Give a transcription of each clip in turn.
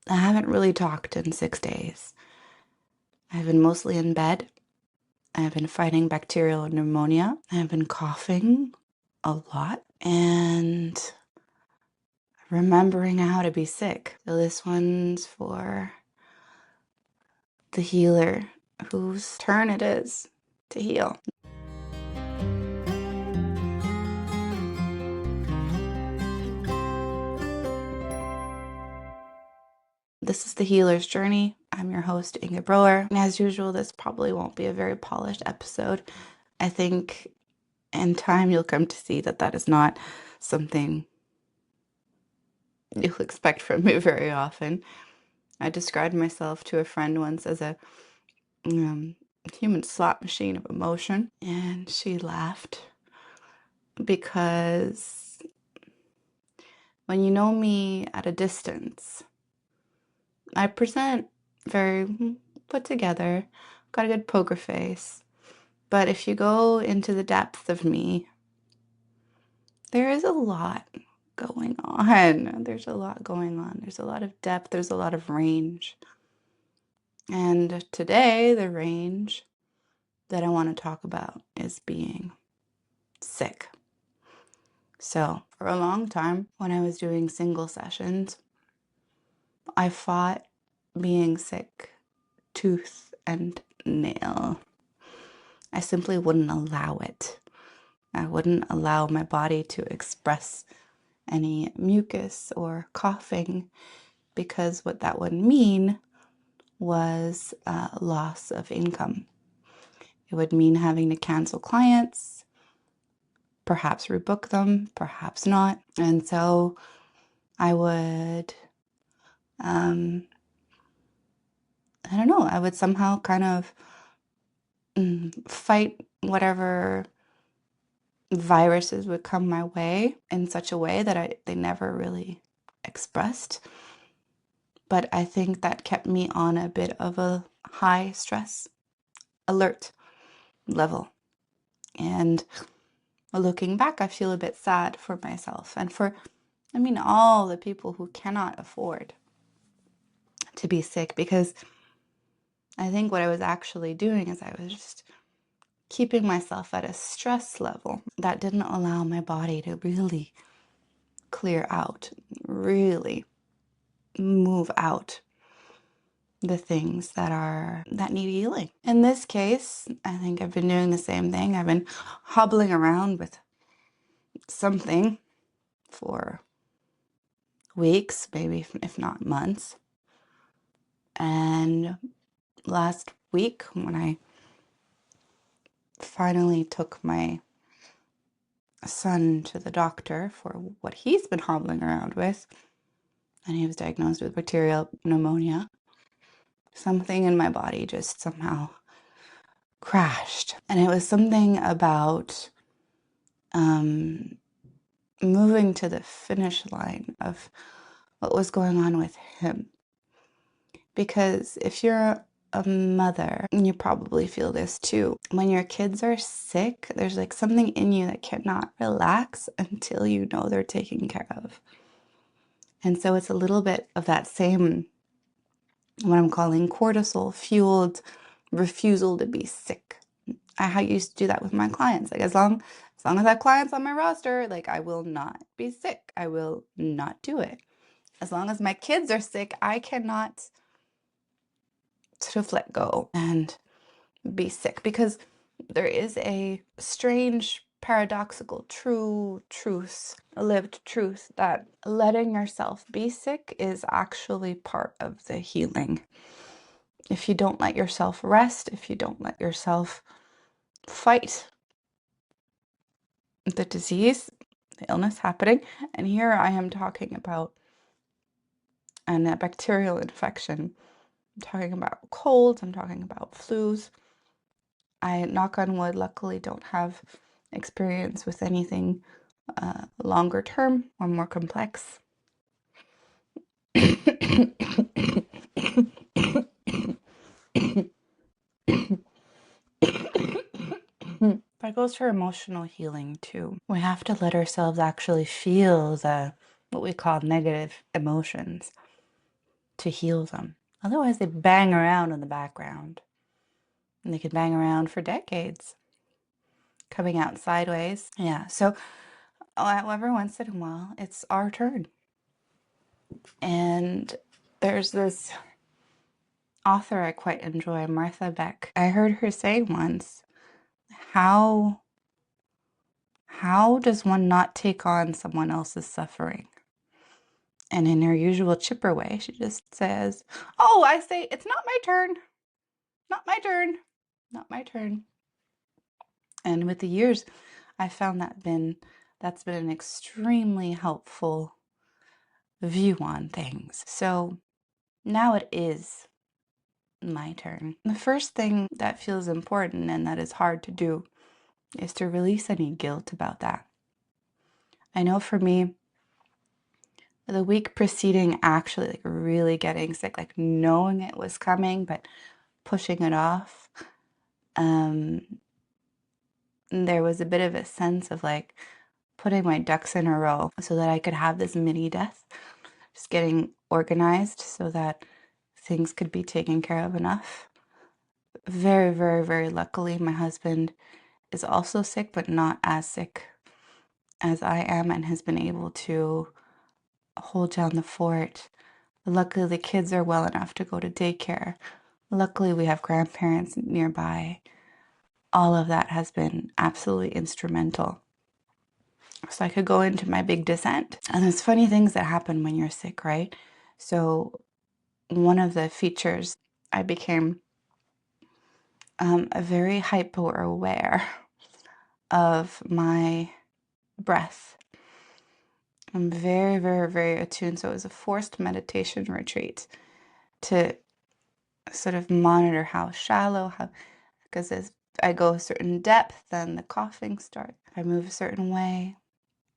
I haven't really talked in 6 days. I've been mostly in bed. I've been fighting bacterial pneumonia. I've been coughing a lot and remembering how to be sick. So this one's for the healer whose turn it is to heal. This is the healer's journey. I'm your host, Inge Broer. And as usual, this probably won't be a very polished episode. I think in time you'll come to see that that is not something you'll expect from me very often. I described myself to a friend once as a human slot machine of emotion, and she laughed because when you know me at a distance, I present very put together, got a good poker face. But if you go into the depth of me, there is a lot going on. There's a lot going on. There's a lot of depth. There's a lot of range. And today, the range that I want to talk about is being sick. So, for a long time, when I was doing single sessions, I fought being sick tooth and nail. I simply wouldn't allow it. I wouldn't allow my body to express any mucus or coughing, because what that would mean was loss of income. It would mean having to cancel clients, perhaps rebook them, perhaps not. And so I would, I don't know, I would somehow kind of fight whatever viruses would come my way in such a way that they never really expressed. But I think that kept me on a bit of a high stress alert level. And looking back, I feel a bit sad for myself and for, all the people who cannot afford to be sick, because I think what I was actually doing is I was just keeping myself at a stress level that didn't allow my body to really clear out, really move out the things that need healing. In this case, I think I've been doing the same thing. I've been hobbling around with something for weeks, maybe if not months. And last week, when I finally took my son to the doctor for what he's been hobbling around with, and he was diagnosed with bacterial pneumonia, something in my body just somehow crashed. And it was something about moving to the finish line of what was going on with him. Because if you're a mother, and you probably feel this too, when your kids are sick, there's like something in you that cannot relax until you know they're taken care of. And so it's a little bit of that same, what I'm calling cortisol fueled refusal to be sick. I used to do that with my clients. Like as long as I have clients on my roster, like I will not be sick. I will not do it. As long as my kids are sick, I cannot sort of let go and be sick, because there is a strange, paradoxical, a lived truth that letting yourself be sick is actually part of the healing. If you don't let yourself rest, if you don't let yourself fight the disease, the illness happening, and here I am talking about a bacterial infection. I'm talking about colds, I'm talking about flus. I, knock on wood, luckily don't have experience with anything longer term or more complex. That goes for emotional healing too. We have to let ourselves actually feel what we call negative emotions to heal them. Otherwise, they bang around in the background. And they could bang around for decades, coming out sideways. Yeah, so every once in a while, it's our turn. And there's this author I quite enjoy, Martha Beck. I heard her say once, how does one not take on someone else's suffering? And in her usual chipper way, she just says, oh, I say, it's not my turn. Not my turn. Not my turn. And with the years, I found that's been an extremely helpful view on things. So now it is my turn. The first thing that feels important and that is hard to do is to release any guilt about that. I know for me, the week preceding actually like really getting sick, like knowing it was coming, but pushing it off, there was a bit of a sense of like putting my ducks in a row so that I could have this mini death, just getting organized so that things could be taken care of enough. Very, very, very luckily, my husband is also sick, but not as sick as I am, and has been able to hold down the fort. Luckily, the kids are well enough to go to daycare. Luckily, we have grandparents nearby. All of that has been absolutely instrumental. So I could go into my big descent. And there's funny things that happen when you're sick, right? So one of the features, I became very hyper aware of my breath. I'm very, very, very attuned. So it was a forced meditation retreat to sort of monitor how shallow, because as I go a certain depth, then the coughing starts. If I move a certain way,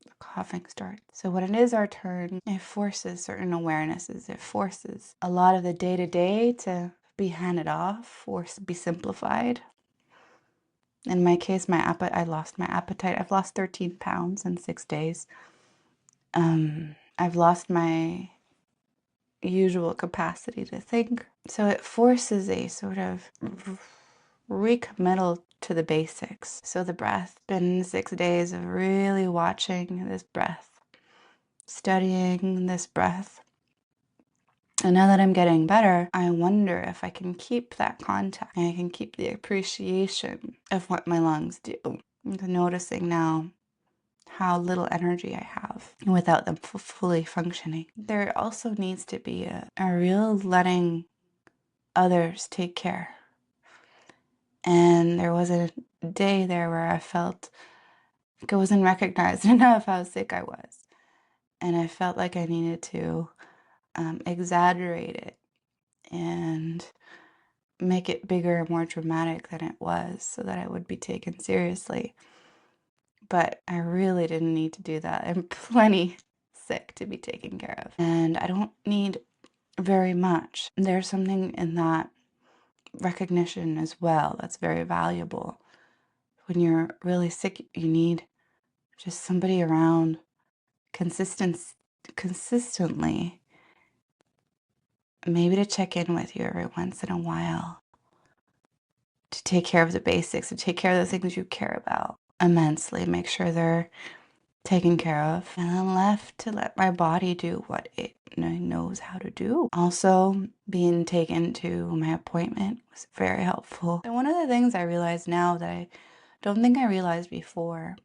the coughing starts. So when it is our turn, it forces certain awarenesses. It forces a lot of the day-to-day to be handed off or be simplified. In my case, I lost my appetite. I've lost 13 pounds in 6 days. I've lost my usual capacity to think. So it forces a sort of recommittal to the basics. So the breath, been 6 days of really watching this breath, studying this breath. And now that I'm getting better, I wonder if I can keep that contact and I can keep the appreciation of what my lungs do. I'm noticing now how little energy I have without them fully functioning. There also needs to be a real letting others take care. And there was a day there where I felt like I wasn't recognized enough how sick I was. And I felt like I needed to exaggerate it and make it bigger and more dramatic than it was so that I would be taken seriously. But I really didn't need to do that. I'm plenty sick to be taken care of. And I don't need very much. There's something in that recognition as well that's very valuable. When you're really sick, you need just somebody around consistently, maybe to check in with you every once in a while, to take care of the basics, to take care of the things you care about immensely, make sure they're taken care of, and then left to let my body do what it knows how to do. Also, being taken to my appointment was very helpful. And one of the things I realize now that I don't think I realized before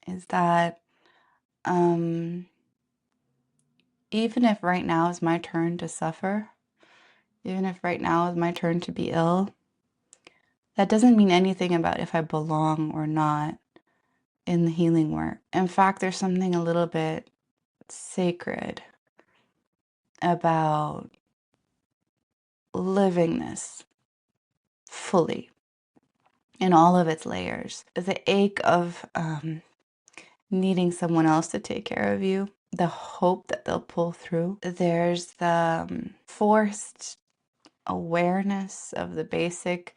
is that even if right now is my turn to suffer, even if right now is my turn to be ill, that doesn't mean anything about if I belong or not in the healing work. In fact, there's something a little bit sacred about living this fully in all of its layers. The ache of needing someone else to take care of you, the hope that they'll pull through. There's the forced awareness of the basic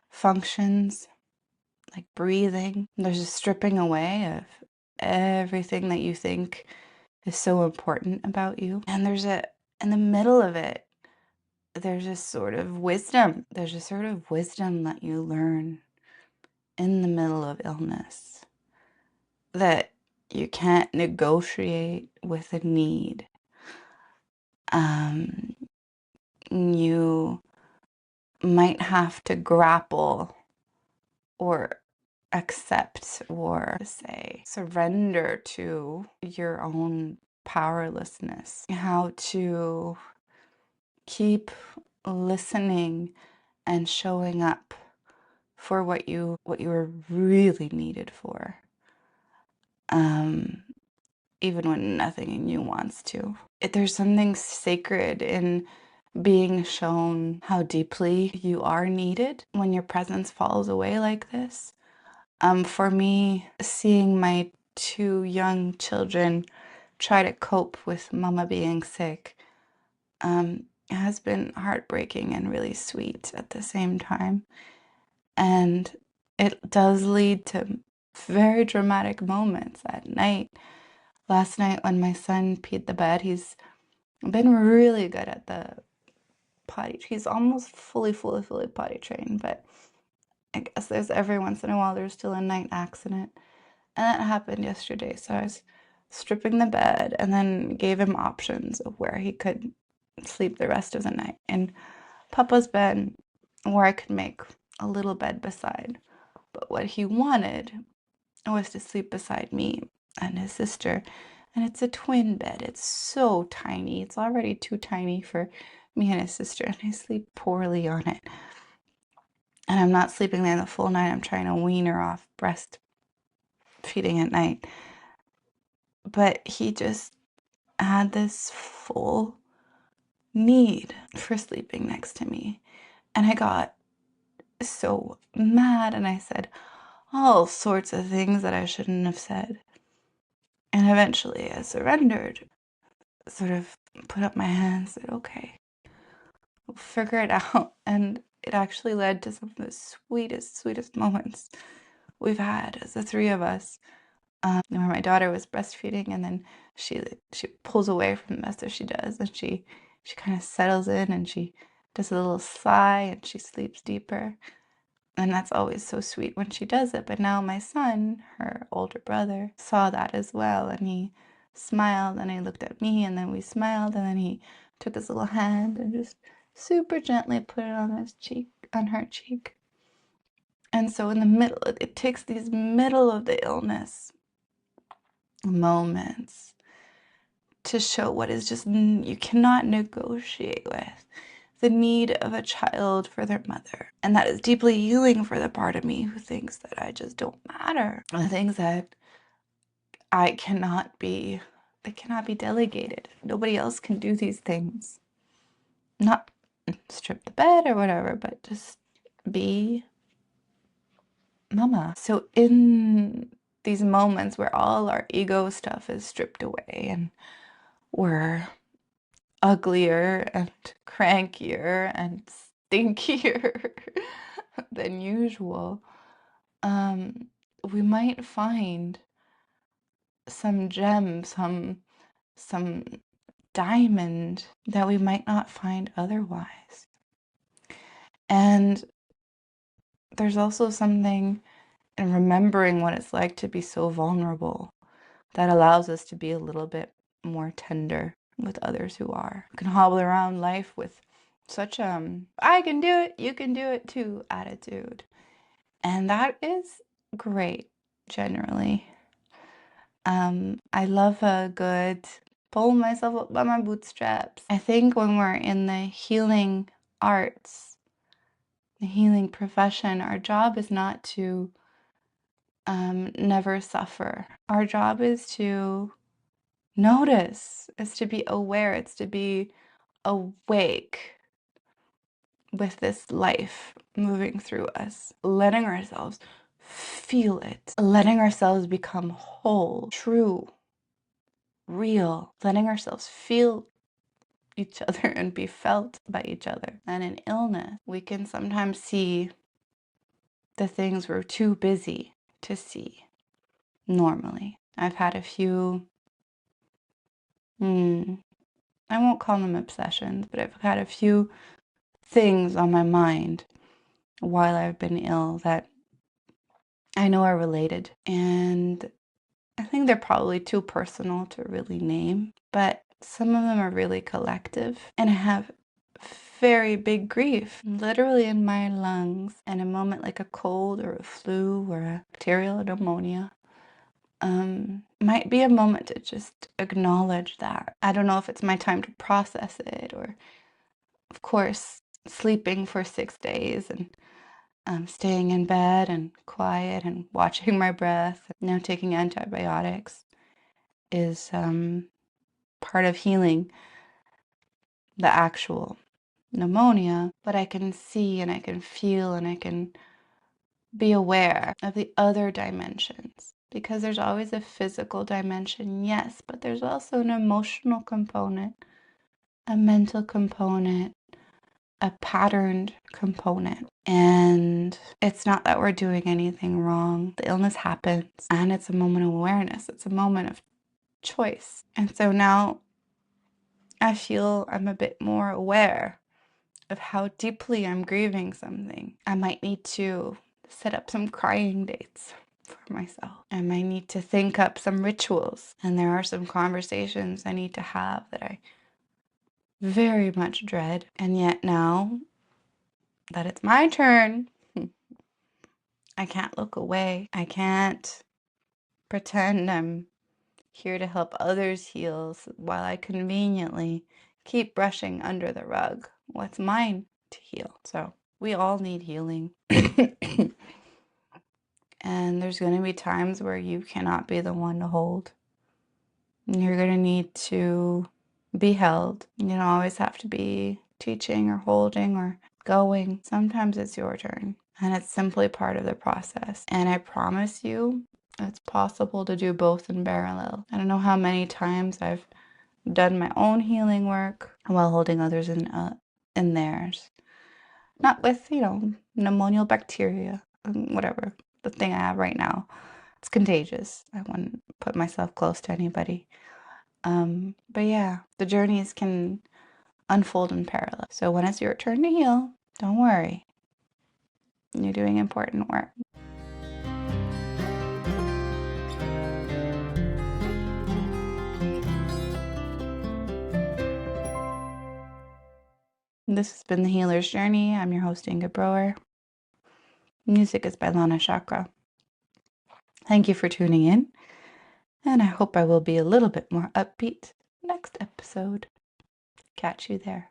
functions like breathing. There's a stripping away of everything that you think is so important about you. And there's a In the middle of it, there's a sort of wisdom. There's a sort of wisdom that you learn in the middle of illness that you can't negotiate with a need. Um, you might have to grapple or accept or say surrender to your own powerlessness. How to keep listening and showing up for what you were really needed for, um, even when nothing in you wants to. There's something sacred in being shown how deeply you are needed when your presence falls away like this. For me, seeing my two young children try to cope with mama being sick has been heartbreaking and really sweet at the same time. And it does lead to very dramatic moments at night. Last night when my son peed the bed, he's been really good at the potty. He's almost fully potty trained, but I guess there's every once in a while there's still a night accident. And that happened yesterday. So I was stripping the bed and then gave him options of where he could sleep the rest of the night. And Papa's bed, where I could make a little bed beside. But what he wanted was to sleep beside me and his sister. And it's a twin bed. It's so tiny. It's already too tiny for me and his sister. And I sleep poorly on it. And I'm not sleeping there the full night. I'm trying to wean her off breastfeeding at night. But he just had this full need for sleeping next to me. And I got so mad and I said all sorts of things that I shouldn't have said. And eventually I surrendered, sort of put up my hands, said, okay, we'll figure it out. And it actually led to some of the sweetest moments we've had as the three of us. Where my daughter was breastfeeding and then she pulls away from the mess as she does, and she kind of settles in and she does a little sigh and she sleeps deeper. And that's always so sweet when she does it. But now my son, her older brother, saw that as well, and he smiled and he looked at me and then we smiled and then he took his little hand and just super gently put it on his cheek, on her cheek. And so in the middle, it takes these middle of the illness moments to show what is just you cannot negotiate with, the need of a child for their mother. And that is deeply healing for the part of me who thinks that I just don't matter. The things that I cannot be, they cannot be delegated. Nobody else can do these things. Not strip the bed or whatever, but just be mama. So in these moments where all our ego stuff is stripped away and we're uglier and crankier and stinkier than usual, we might find some gem, some diamond that we might not find otherwise. And there's also something in remembering what it's like to be so vulnerable that allows us to be a little bit more tender with others who are. You can hobble around life with such I can do it, you can do it too attitude. And that is great generally. I love a good pull myself up by my bootstraps. I think when we're in the healing arts, the healing profession, our job is not to never suffer. Our job is to notice, is to be aware, it's to be awake with this life moving through us, letting ourselves feel it, letting ourselves become whole, true, real, letting ourselves feel each other and be felt by each other. And in illness, we can sometimes see the things we're too busy to see normally. I've had a few I won't call them obsessions, but I've had a few things on my mind while I've been ill that I know are related. And I think they're probably too personal to really name, but some of them are really collective. And I have very big grief, literally in my lungs, and a moment like a cold or a flu or a bacterial pneumonia. Might be a moment to just acknowledge that. I don't know if it's my time to process it, or, of course, sleeping for 6 days and staying in bed and quiet and watching my breath, now taking antibiotics is part of healing the actual pneumonia. But I can see and I can feel and I can be aware of the other dimensions, because there's always a physical dimension, yes, but there's also an emotional component, a mental component, a patterned component. And it's not that we're doing anything wrong. The illness happens and it's a moment of awareness. It's a moment of choice. And so now I feel I'm a bit more aware of how deeply I'm grieving something. I might need to set up some crying dates for myself. I might need to think up some rituals. And there are some conversations I need to have that I very much dread. And yet now that it's my turn, I can't look away. I can't pretend I'm here to help others heal while I conveniently keep brushing under the rug what's mine to heal. So we all need healing. And there's going to be times where you cannot be the one to hold. And you're going to need to be held. You don't always have to be teaching or holding or going. Sometimes it's your turn. And it's simply part of the process. And I promise you, it's possible to do both in parallel. I don't know how many times I've done my own healing work while holding others in theirs. Not with, pneumonial bacteria, whatever, the thing I have right now. It's contagious. I wouldn't put myself close to anybody. But yeah, the journeys can unfold in parallel. So when it's your turn to heal, don't worry. You're doing important work. This has been The Healer's Journey. I'm your host, Inga Brower. Music is by Lana Chakra. Thank you for tuning in, and I hope I will be a little bit more upbeat next episode. Catch you there.